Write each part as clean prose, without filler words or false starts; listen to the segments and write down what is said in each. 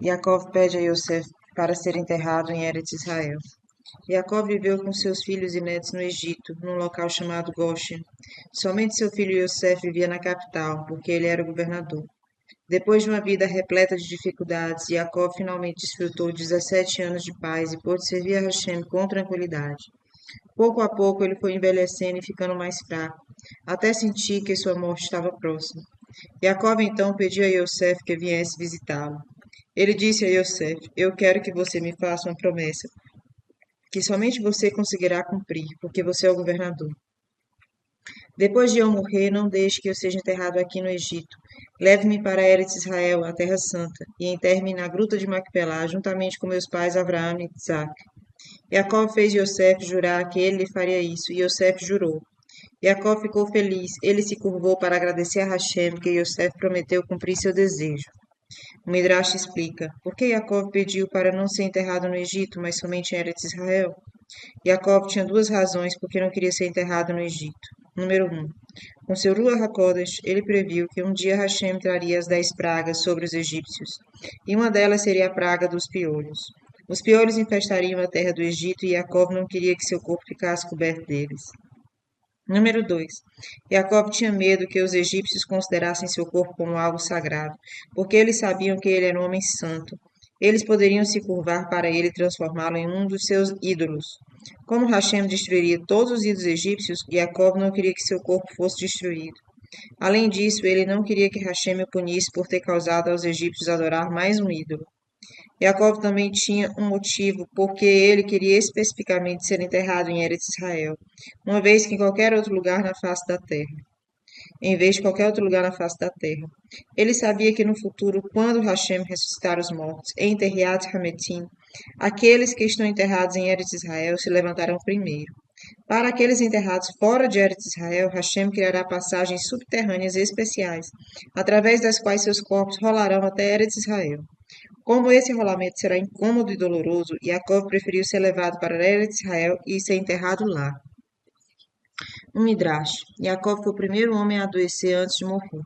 Yaakov pede a Yosef para ser enterrado em Eretz Israel. Yaakov viveu com seus filhos e netos no Egito, num local chamado Goshen. Somente seu filho Yosef vivia na capital, porque ele era o governador. Depois de uma vida repleta de dificuldades, Yaakov finalmente desfrutou de 17 anos de paz e pôde servir a Hashem com tranquilidade. Pouco a pouco ele foi envelhecendo e ficando mais fraco, até sentir que sua morte estava próxima. Jacob então pediu a Yosef que viesse visitá-lo. Ele disse a Yosef: Eu quero que você me faça uma promessa, que somente você conseguirá cumprir, porque você é o governador. Depois de eu morrer, não deixe que eu seja enterrado aqui no Egito. Leve-me para Eretz Israel, a Terra Santa, e enterre-me na gruta de Macpelá, juntamente com meus pais Abraão e Isaac. Jacó fez Yosef jurar que ele lhe faria isso, e Yosef jurou. Jacó ficou feliz. Ele se curvou para agradecer a Hashem que Yosef prometeu cumprir seu desejo. O Midrash explica: por que Jacó pediu para não ser enterrado no Egito, mas somente em Eretz Israel? Jacó tinha duas razões por que não queria ser enterrado no Egito. Número 1. Com seu Ruach HaKodesh, ele previu que um dia Hashem traria as 10 pragas sobre os egípcios, e uma delas seria a praga dos piolhos. Os piolhos infestariam a terra do Egito e Jacó não queria que seu corpo ficasse coberto deles. Número 2. Jacob tinha medo que os egípcios considerassem seu corpo como algo sagrado, porque eles sabiam que ele era um homem santo. Eles poderiam se curvar para ele e transformá-lo em um dos seus ídolos. Como Hashem destruiria todos os ídolos egípcios, Jacob não queria que seu corpo fosse destruído. Além disso, ele não queria que Hashem o punisse por ter causado aos egípcios adorar mais um ídolo. Jacob também tinha um motivo porque ele queria especificamente ser enterrado em Eretz Israel, uma vez que em qualquer outro lugar na face da terra, em vez de qualquer outro lugar na face da terra. Ele sabia que no futuro, quando Hashem ressuscitar os mortos em Terriat Hametim, aqueles que estão enterrados em Eretz Israel se levantarão primeiro. Para aqueles enterrados fora de Eretz Israel, Hashem criará passagens subterrâneas especiais, através das quais seus corpos rolarão até Eretz Israel. Como esse rolamento será incômodo e doloroso, Yaakov preferiu ser levado para Eretz Israel e ser enterrado lá. Um Midrash. Yaakov foi o primeiro homem a adoecer antes de morrer.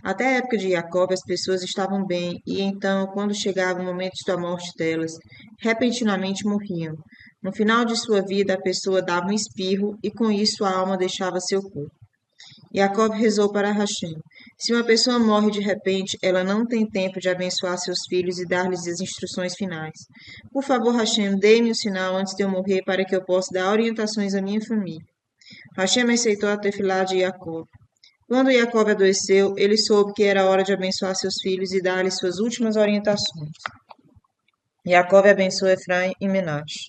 Até a época de Yaakov, as pessoas estavam bem, e então, quando chegava o momento da morte delas, repentinamente morriam. No final de sua vida, a pessoa dava um espirro e com isso a alma deixava seu corpo. Jacob rezou para Hashem. Se uma pessoa morre de repente, ela não tem tempo de abençoar seus filhos e dar-lhes as instruções finais. Por favor, Hashem, dê-me o sinal antes de eu morrer para que eu possa dar orientações à minha família. Hashem aceitou a tefilá de Jacob. Quando Jacob adoeceu, ele soube que era hora de abençoar seus filhos e dar-lhes suas últimas orientações. Jacob abençoou Efraim e Menashe.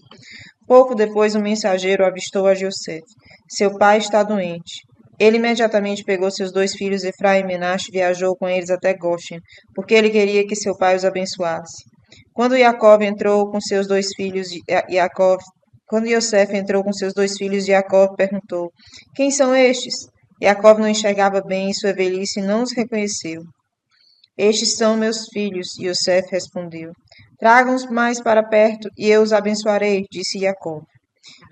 Pouco depois, um mensageiro avistou a Yosef. Seu pai está doente. Ele imediatamente pegou seus dois filhos, Efraim e Menashe, e viajou com eles até Goshen, porque ele queria que seu pai os abençoasse. Quando Jacob entrou com seus dois filhos, quando Yosef entrou com seus dois filhos, Jacob perguntou: Quem são estes? Jacob não enxergava bem e sua velhice não os reconheceu. Estes são meus filhos, Yosef respondeu. Tragam-os mais para perto e eu os abençoarei, disse Jacob.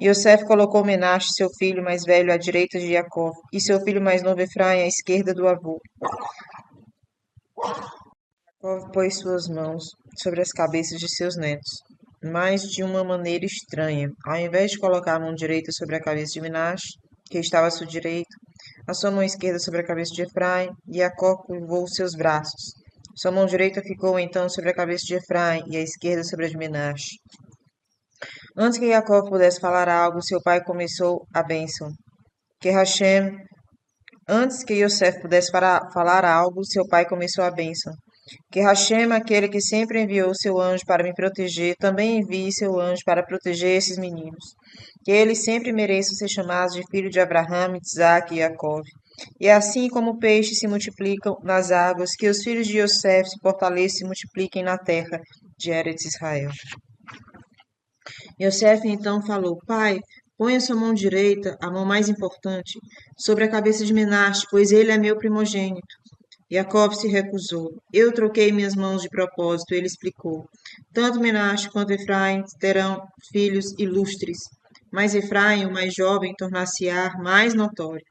Yosef colocou Menashe, seu filho mais velho, à direita de Jacó, e seu filho mais novo Efraim à esquerda do avô. Jacó pôs suas mãos sobre as cabeças de seus netos, mas de uma maneira estranha. Ao invés de colocar a mão direita sobre a cabeça de Menashe, que estava à sua direita, a sua mão esquerda sobre a cabeça de Efraim, Jacó curvou seus braços. Sua mão direita ficou então sobre a cabeça de Efraim e a esquerda sobre a de Menashe. Antes que Jacó pudesse falar algo, seu pai começou a bênção. Que Hashem, antes que Yosef pudesse falar algo, seu pai começou a bênção. Que Hashem, aquele que sempre enviou seu anjo para me proteger, também envie seu anjo para proteger esses meninos. Que eles sempre mereçam ser chamados de filho de Abraão, Isaac e Jacó. E assim como peixes se multiplicam nas águas, que os filhos de Yosef se fortaleçam e multipliquem na terra de Eretz Israel. Yosef então falou: Pai, põe a sua mão direita, a mão mais importante, sobre a cabeça de Menashe, pois ele é meu primogênito. Jacob se recusou. Eu troquei minhas mãos de propósito, ele explicou. Tanto Menashe quanto Efraim terão filhos ilustres, mas Efraim, o mais jovem, tornar-se-á mais notório.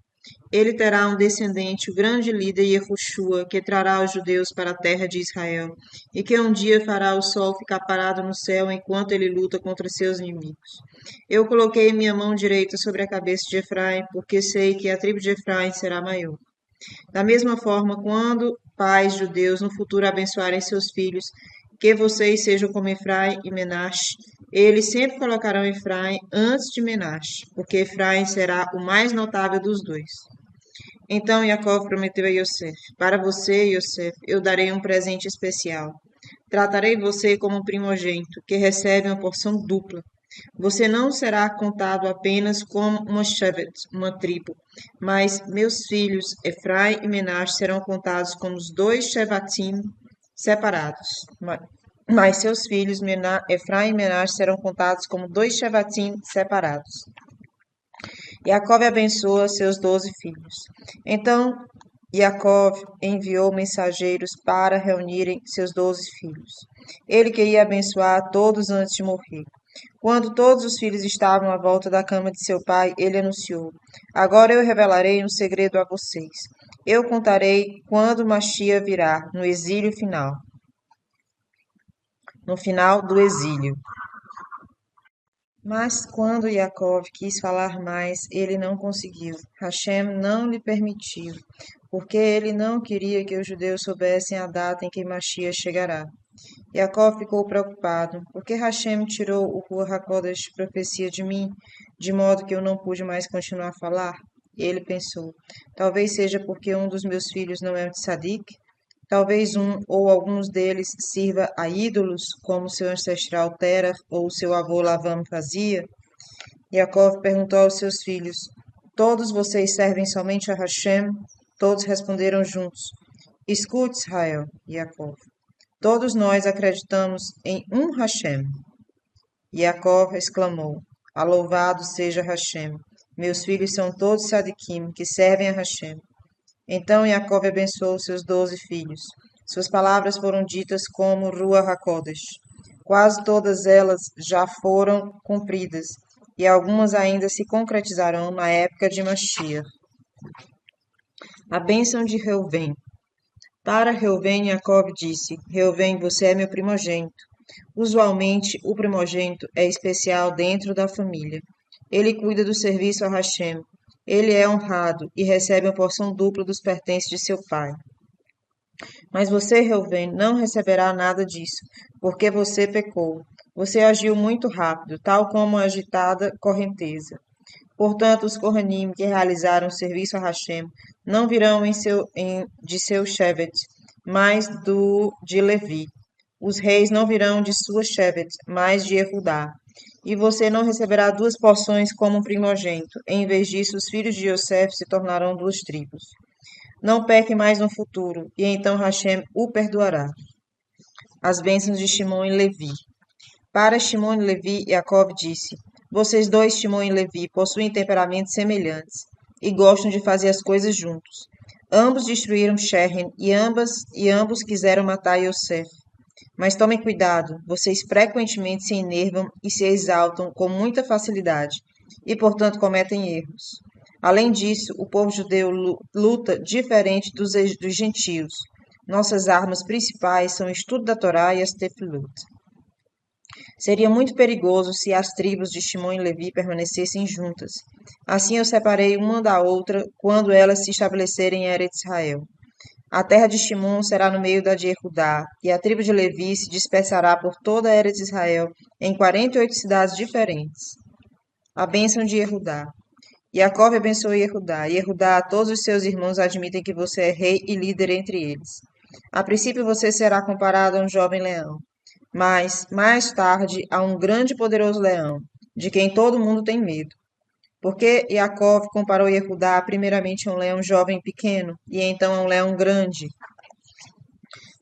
Ele terá um descendente, o grande líder Yehoshua, que trará os judeus para a terra de Israel, e que um dia fará o sol ficar parado no céu enquanto ele luta contra seus inimigos. Eu coloquei minha mão direita sobre a cabeça de Efraim, porque sei que a tribo de Efraim será maior. Da mesma forma, quando pais judeus no futuro abençoarem seus filhos, que vocês sejam como Efraim e Menaxe, eles sempre colocarão Efraim antes de Menaxe, porque Efraim será o mais notável dos dois. Então Jacó prometeu a Yosef: Para você, Yosef, eu darei um presente especial. Tratarei você como um primogênito, que recebe uma porção dupla. Você não será contado apenas como uma shevet, uma tribo, mas meus filhos, Efraim e Menaxe, serão contados como os dois shevatim separados. Mas seus filhos, Efraim e Menaxe, serão contados como dois shevatim separados. Jacó abençoa seus 12 filhos. Então Jacó enviou mensageiros para reunirem seus 12 filhos. Ele queria abençoar todos antes de morrer. Quando todos os filhos estavam à volta da cama de seu pai, ele anunciou: Agora eu revelarei um segredo a vocês. Eu contarei quando Machia virá, no exílio final. No final do exílio. Mas quando Jacó quis falar mais, ele não conseguiu. Hashem não lhe permitiu, porque ele não queria que os judeus soubessem a data em que Mashiach chegará. Jacó ficou preocupado, porque Hashem tirou o Ruach HaKodesh profecia de mim, de modo que eu não pude mais continuar a falar? Ele pensou, talvez seja porque um dos meus filhos não é um tzadik, talvez um ou alguns deles sirva a ídolos, como seu ancestral Terah ou seu avô Lavam fazia. Jacó perguntou aos seus filhos, todos vocês servem somente a Hashem? Todos responderam juntos, escute, Israel, Jacó. Todos nós acreditamos em um Hashem. Jacó exclamou, louvado seja Hashem. Meus filhos são todos sadiquim, que servem a Hashem. Então Jacó abençoou seus 12 filhos. Suas palavras foram ditas como Ruach HaKodesh. Quase todas elas já foram cumpridas, e algumas ainda se concretizarão na época de Mashiach. A bênção de Reuven. Para Reuven, Jacó disse: Reuven, você é meu primogênito. Usualmente, o primogênito é especial dentro da família. Ele cuida do serviço a Hashem. Ele é honrado e recebe uma porção dupla dos pertences de seu pai. Mas você, Reuven, não receberá nada disso, porque você pecou. Você agiu muito rápido, tal como uma agitada correnteza. Portanto, os Kohanim que realizaram o serviço a Hashem não virão de seu Shevet, mas de Levi. Os reis não virão de sua Shevet, mas de Yehudá. E você não receberá duas porções como um primogênito. Em vez disso, os filhos de Yosef se tornarão duas tribos. Não peque mais no futuro, e então Hashem o perdoará. As bênçãos de Shimon e Levi. Para Shimon e Levi, Jacó disse: Vocês dois, Shimon e Levi, possuem temperamentos semelhantes e gostam de fazer as coisas juntos. Ambos destruíram Shechem e ambos quiseram matar Yosef. Mas tomem cuidado, vocês frequentemente se enervam e se exaltam com muita facilidade, e portanto cometem erros. Além disso, o povo judeu luta diferente dos gentios. Nossas armas principais são o estudo da Torá e as tefilot. Seria muito perigoso se as tribos de Shimon e Levi permanecessem juntas. Assim eu separei uma da outra quando elas se estabelecerem em Eretz Israel. A terra de Shimon será no meio da de Judá, e a tribo de Levi se dispersará por toda a Eretz Israel, em 48 cidades diferentes. A bênção de Judá. Jacó abençoou Jehudá. Jehudá, todos os seus irmãos admitem que você é rei e líder entre eles. A princípio você será comparado a um jovem leão, mas mais tarde a um grande e poderoso leão, de quem todo mundo tem medo. Porque Jacó comparou Jehudá primeiramente a um leão jovem e pequeno, e então a um leão grande.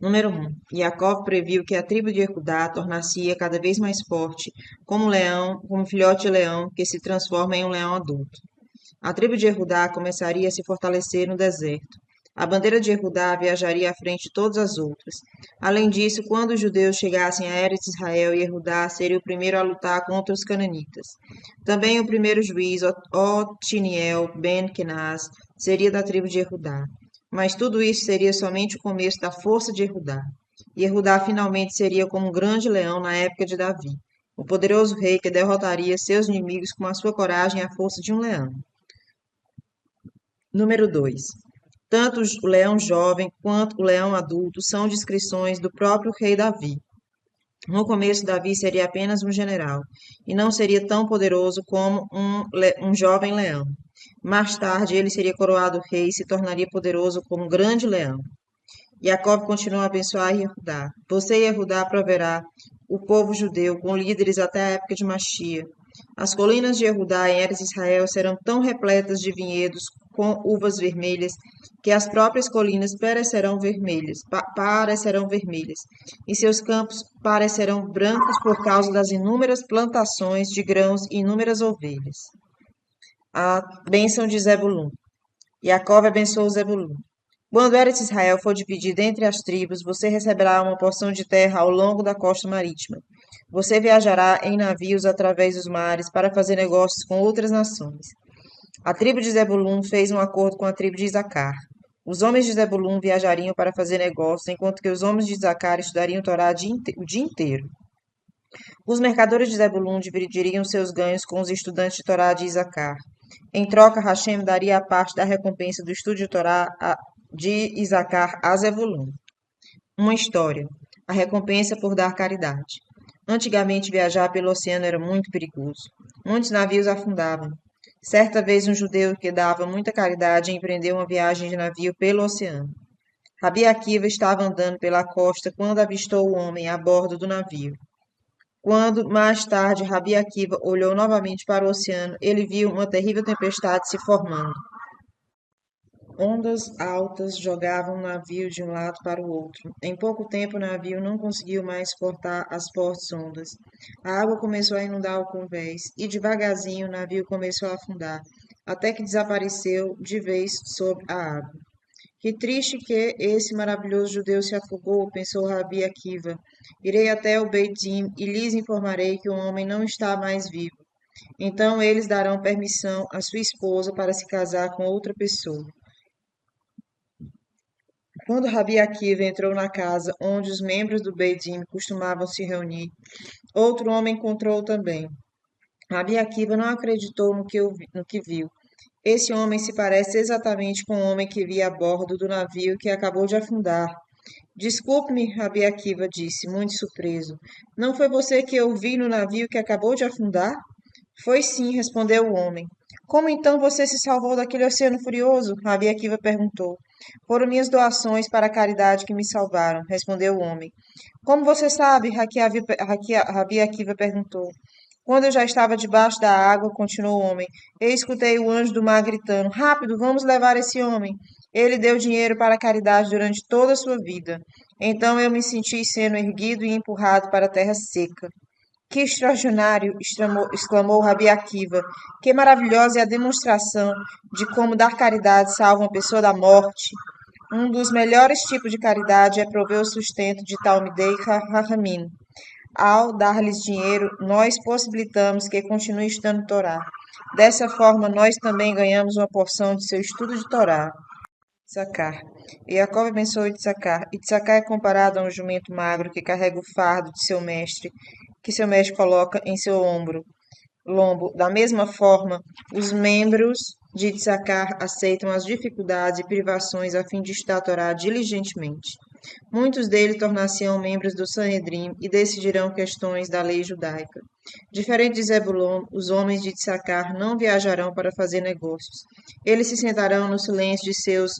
Número 1. Jacó previu que a tribo de Jehudá tornar-se-ia cada vez mais forte, como um leão, como um filhote de leão que se transforma em um leão adulto. A tribo de Jehudá começaria a se fortalecer no deserto. A bandeira de Judá viajaria à frente de todas as outras. Além disso, quando os judeus chegassem a Eretz Israel, Judá seria o primeiro a lutar contra os cananitas. Também o primeiro juiz, Otiniel ben Kenaz, seria da tribo de Judá. Mas tudo isso seria somente o começo da força de Judá. Judá finalmente seria como um grande leão na época de Davi, o poderoso rei que derrotaria seus inimigos com a sua coragem e a força de um leão. Número 2. Tanto o leão jovem quanto o leão adulto são descrições do próprio rei Davi. No começo, Davi seria apenas um general, e não seria tão poderoso como um jovem leão. Mais tarde, ele seria coroado rei e se tornaria poderoso como um grande leão. Jacob continuou a abençoar Judá. Você e Judá proverá o povo judeu com líderes até a época de Machia. As colinas de Judá em Eretz Israel serão tão repletas de vinhedos com uvas vermelhas que as próprias colinas parecerão vermelhas, e seus campos parecerão brancos por causa das inúmeras plantações de grãos e inúmeras ovelhas. A bênção de Zebulun. Jacob abençoou Zebulun. Quando Eretz Israel for dividida entre as tribos, você receberá uma porção de terra ao longo da costa marítima. Você viajará em navios através dos mares para fazer negócios com outras nações. A tribo de Zebulun fez um acordo com a tribo de Isacar. Os homens de Zebulun viajariam para fazer negócios, enquanto que os homens de Isacar estudariam Torá o dia inteiro. Os mercadores de Zebulun dividiriam seus ganhos com os estudantes de Torá de Isacar. Em troca, Hashem daria a parte da recompensa do estudo de Torá de Isacar a Zebulun. Uma história. A recompensa por dar caridade. Antigamente, viajar pelo oceano era muito perigoso. Muitos navios afundavam. Certa vez, um judeu que dava muita caridade empreendeu uma viagem de navio pelo oceano. Rabi Akiva estava andando pela costa quando avistou o homem a bordo do navio. Quando, mais tarde, Rabi Akiva olhou novamente para o oceano, ele viu uma terrível tempestade se formando. Ondas altas jogavam o navio de um lado para o outro. Em pouco tempo, o navio não conseguiu mais suportar as fortes ondas. A água começou a inundar o convés e, devagarzinho, o navio começou a afundar, até que desapareceu de vez sob a água. Que triste que esse maravilhoso judeu se afogou, pensou Rabi Akiva. Irei até o Beit Din e lhes informarei que o homem não está mais vivo. Então eles darão permissão à sua esposa para se casar com outra pessoa. Quando Rabi Akiva entrou na casa onde os membros do Beit Din costumavam se reunir, outro homem encontrou também. Rabi Akiva não acreditou no que viu. Esse homem se parece exatamente com o homem que via a bordo do navio que acabou de afundar. Desculpe-me, Rabi Akiva disse, muito surpreso. Não foi você que eu vi no navio que acabou de afundar? Foi sim, respondeu o homem. Como então você se salvou daquele oceano furioso? Rabi Akiva perguntou. Foram minhas doações para a caridade que me salvaram, respondeu o homem. Como você sabe? Rabi Akiva perguntou. Quando eu já estava debaixo da água, continuou o homem, eu escutei o anjo do mar gritando: Rápido, vamos levar esse homem. Ele deu dinheiro para a caridade durante toda a sua vida. Então eu me senti sendo erguido e empurrado para a terra seca. Que extraordinário! Exclamou Rabi Akiva. Que maravilhosa é a demonstração de como dar caridade salva uma pessoa da morte. Um dos melhores tipos de caridade é prover o sustento de Talmidei Chachamim. Ao dar-lhes dinheiro, nós possibilitamos que continue estudando Torá. Dessa forma, nós também ganhamos uma porção de seu estudo de Torá. Itzacar. Jacob abençoou Itzacar. Itzacar é comparado a um jumento magro que carrega o fardo de seu mestre, que seu mestre coloca em seu lombo. Da mesma forma, os membros de Itzacar aceitam as dificuldades e privações a fim de estudar a Torá diligentemente. Muitos deles tornar-se-ão membros do Sanhedrim e decidirão questões da lei judaica. Diferente de Zebulon, os homens de Issacar não viajarão para fazer negócios. Eles se sentarão no silêncio de seus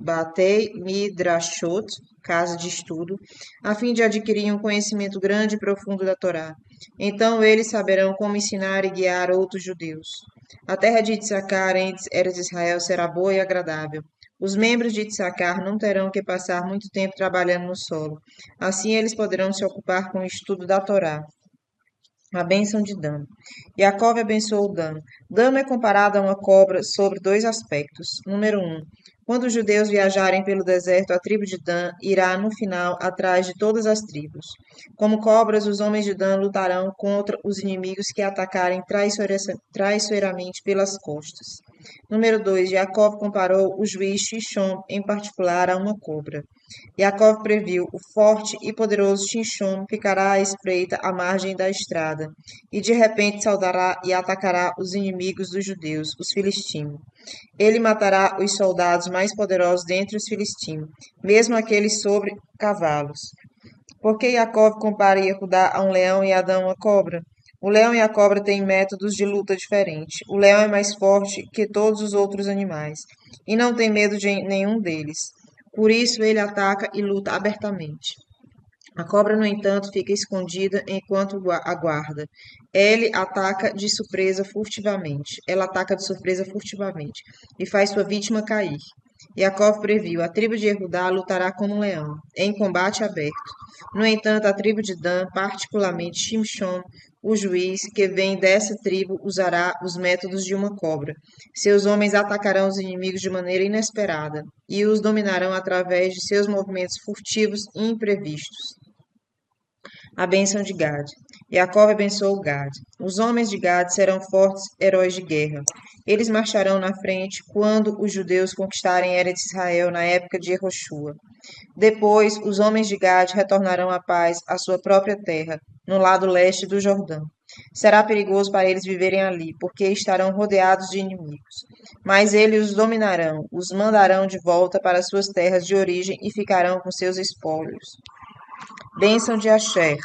batei midrashot, casa de estudo, a fim de adquirir um conhecimento grande e profundo da Torá. Então eles saberão como ensinar e guiar outros judeus. A terra de Issacar em Eretz Israel será boa e agradável. Os membros de Issacar não terão que passar muito tempo trabalhando no solo. Assim, eles poderão se ocupar com o estudo da Torá. A bênção de Dan. Jacob abençoou Dan. Dan é comparado a uma cobra sobre dois aspectos. Número 1. Quando os judeus viajarem pelo deserto, a tribo de Dan irá, no final, atrás de todas as tribos. Como cobras, os homens de Dan lutarão contra os inimigos que atacarem traiçoeiramente pelas costas. Número 2. Jacó comparou o juiz Shishom, em particular, a uma cobra. Jacó previu: o forte e poderoso Shishom ficará à espreita à margem da estrada, e de repente saudará e atacará os inimigos dos judeus, os filisteus. Ele matará os soldados mais poderosos dentre os filisteus, mesmo aqueles sobre cavalos. Por que Jacó compara Jehudá a um leão e Adão a uma cobra? O leão e a cobra têm métodos de luta diferentes. O leão é mais forte que todos os outros animais e não tem medo de nenhum deles. Por isso ele ataca e luta abertamente. A cobra, no entanto, fica escondida enquanto aguarda. Ela ataca de surpresa furtivamente e faz sua vítima cair. Jacó previu: a tribo de Judá lutará como um leão, em combate aberto. No entanto, a tribo de Dan, particularmente Shimshon, o juiz que vem dessa tribo, usará os métodos de uma cobra. Seus homens atacarão os inimigos de maneira inesperada e os dominarão através de seus movimentos furtivos e imprevistos. A bênção de Gad. Jacó abençoou Gad. Os homens de Gad serão fortes heróis de guerra. Eles marcharão na frente quando os judeus conquistarem Eretz Israel na época de Jehoshua. Depois, os homens de Gad retornarão à paz à sua própria terra, no lado leste do Jordão. Será perigoso para eles viverem ali, porque estarão rodeados de inimigos. Mas eles os dominarão, os mandarão de volta para suas terras de origem e ficarão com seus espólios. Bênção de Asher.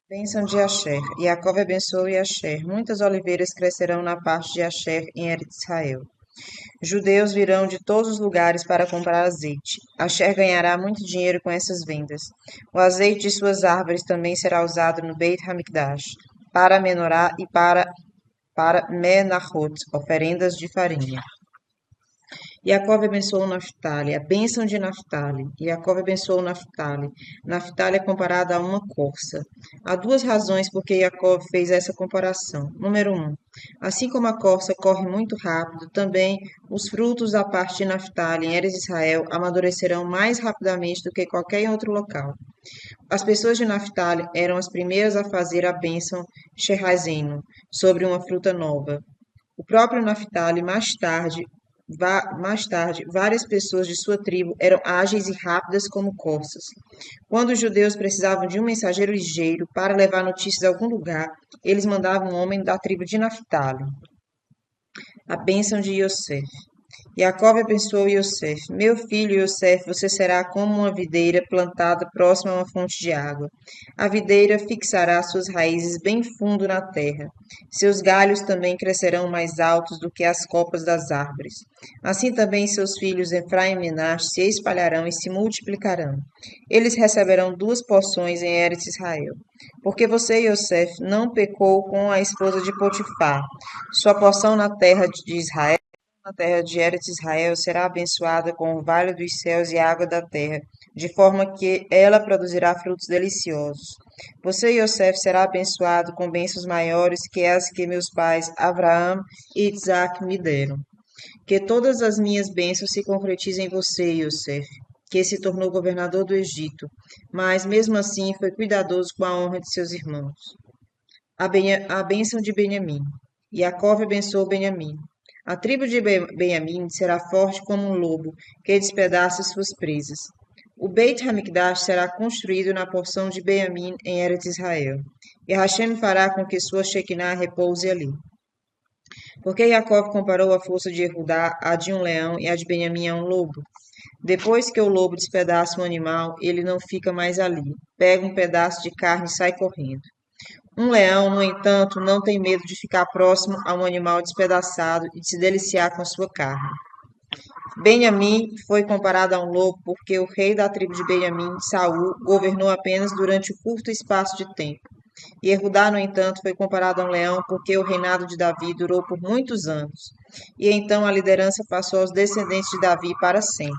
Bênção de Asher. Jacó abençoou Asher. Muitas oliveiras crescerão na parte de Asher em Eretz Israel. Judeus virão de todos os lugares para comprar azeite. Asher ganhará muito dinheiro com essas vendas. O azeite de suas árvores também será usado no Beit Hamikdash, para a menorá e para Menachot, oferendas de farinha. Jacó abençoou Naftali, a bênção de Naftali. Jacó abençoou Naftali. Naftali é comparada a uma corça. Há duas razões por que Jacó fez essa comparação. Número 1. Assim como a corça corre muito rápido, também os frutos da parte de Naftali em Eres Israel amadurecerão mais rapidamente do que qualquer outro local. As pessoas de Naftali eram as primeiras a fazer a bênção Shehazeno sobre uma fruta nova. O próprio Naftali, mais tarde, várias pessoas de sua tribo eram ágeis e rápidas como corças. Quando os judeus precisavam de um mensageiro ligeiro para levar notícias a algum lugar, eles mandavam um homem da tribo de Naftali. A bênção de Yosef. Jacó abençoou Yosef. Meu filho Yosef, você será como uma videira plantada próxima a uma fonte de água. A videira fixará suas raízes bem fundo na terra. Seus galhos também crescerão mais altos do que as copas das árvores. Assim também seus filhos Efraim e Menaste se espalharão e se multiplicarão. Eles receberão 2 porções em Eretz Israel. Porque você, Yosef, não pecou com a esposa de Potifar. Sua porção na terra de Israel, na terra de Eretz Israel, será abençoada com o vale dos céus e a água da terra, de forma que ela produzirá frutos deliciosos. Você, Yosef, será abençoado com bênçãos maiores que as que meus pais, Abraão e Isaac, me deram. Que todas as minhas bênçãos se concretizem em você, Yosef, que se tornou governador do Egito, mas mesmo assim foi cuidadoso com a honra de seus irmãos. A bênção de Benjamim. Jacó abençoou Benjamim. A tribo de Benjamim será forte como um lobo, que despedaça suas presas. O Beit Hamikdash será construído na porção de Benjamim em Eretz Israel, e Hashem fará com que sua Shekinah repouse ali. Porque Jacó comparou a força de Jehudá à de um leão e a de Benjamim a um lobo. Depois que o lobo despedaça um animal, ele não fica mais ali. Pega um pedaço de carne e sai correndo. Um leão, no entanto, não tem medo de ficar próximo a um animal despedaçado e de se deliciar com sua carne. Benjamim foi comparado a um lobo porque o rei da tribo de Benjamim, Saul, governou apenas durante um curto espaço de tempo. E Jehudá, no entanto, foi comparado a um leão porque o reinado de Davi durou por muitos anos. E então a liderança passou aos descendentes de Davi para sempre.